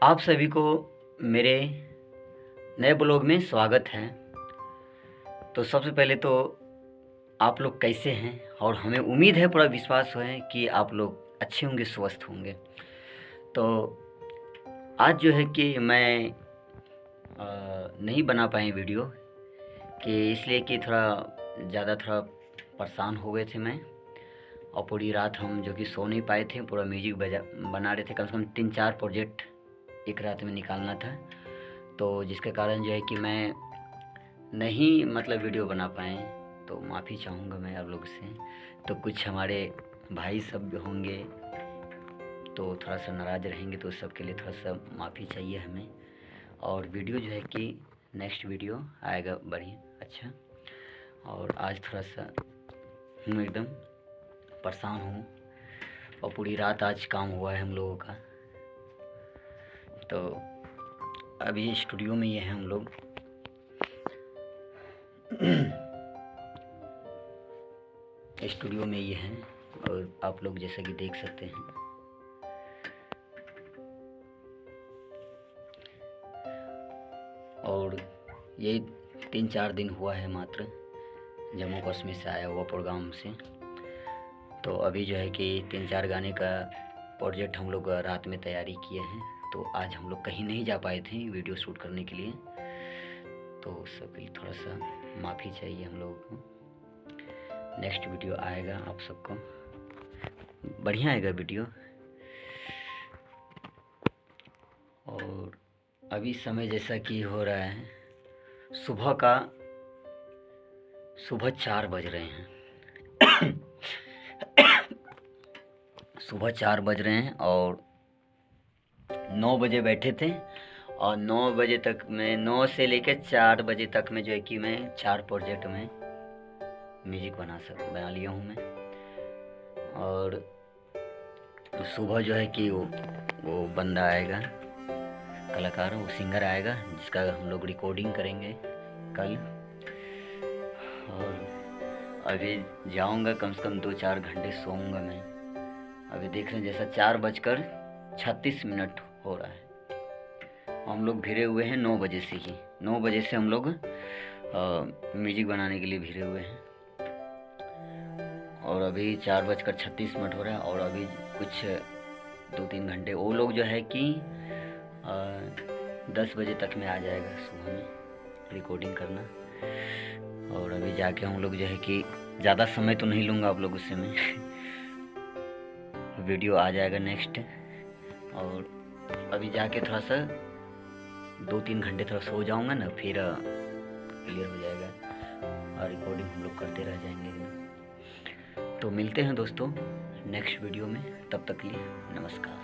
आप सभी को मेरे नए ब्लॉग में स्वागत है। तो सबसे पहले तो आप लोग कैसे हैं, और हमें उम्मीद है, पूरा विश्वास है कि आप लोग अच्छे होंगे, स्वस्थ होंगे। तो आज जो है कि मैं नहीं बना पाए वीडियो कि इसलिए कि थोड़ा परेशान हो गए थे मैं, और पूरी रात हम जो कि सो नहीं पाए थे। पूरा म्यूजिक बना रहे थे, कम से कम 3-4 प्रोजेक्ट एक रात में निकालना था। तो जिसके कारण जो है कि मैं नहीं वीडियो बना पाए, तो माफ़ी चाहूँगा मैं आप लोग से। तो कुछ हमारे भाई सब होंगे तो थोड़ा सा नाराज़ रहेंगे, तो सबके लिए थोड़ा सा माफ़ी चाहिए हमें। और वीडियो जो है कि नेक्स्ट वीडियो आएगा बढ़िया अच्छा। और आज थोड़ा सा हूँ एकदम परेशान हूँ, और पूरी रात आज काम हुआ है हम लोगों का। तो अभी स्टूडियो में ये हैं हम लोग। स्टूडियो में ये हैं, और आप लोग जैसा कि देख सकते हैं। और ये 3-4 दिन हुआ है मात्र जम्मू कश्मीर से आया हुआ प्रोग्राम से। तो अभी जो है कि 3-4 गाने का प्रोजेक्ट हम लोग रात में तैयारी किए हैं। तो आज हम लोग कहीं नहीं जा पाए थे वीडियो शूट करने के लिए, तो सबके लिए थोड़ा सा माफ़ी चाहिए हम लोगों को। नेक्स्ट वीडियो आएगा, आप सबको बढ़िया आएगा वीडियो। और अभी समय जैसा कि हो रहा है, सुबह 4 बज रहे हैं। सुबह 4 बज रहे हैं, और 9 बजे बैठे थे, और 9 बजे तक मैं 9 से लेकर 4 बजे तक में जो है कि मैं 4 प्रोजेक्ट में म्यूजिक बना लिया हूँ मैं। और सुबह जो है कि वो बंदा आएगा, कलाकार, वो सिंगर आएगा, जिसका हम लोग रिकॉर्डिंग करेंगे कल। और अभी जाऊंगा, कम से कम 2-4 घंटे सोऊंगा मैं। अभी देख रहे हैं जैसा 4:36 हो रहा है। हम लोग भिड़े हुए हैं 9 बजे से ही। 9 बजे से हम लोग म्यूजिक बनाने के लिए भिड़े हुए हैं, और अभी 4:36 हो रहा है। और अभी कुछ 2-3 घंटे वो लोग जो है कि 10 बजे तक में आ जाएगा सुबह में रिकॉर्डिंग करना। और अभी जाके हम लोग जो है कि ज़्यादा समय तो नहीं लूँगा आप लोगों से मैं। वीडियो आ जाएगा नेक्स्ट। और अभी जाके थोड़ा सा 2-3 घंटे थोड़ा सो जाऊँगा ना, फिर क्लियर हो जाएगा, और रिकॉर्डिंग हम लोग करते रह जाएंगे। तो मिलते हैं दोस्तों नेक्स्ट वीडियो में, तब तक के लिए नमस्कार।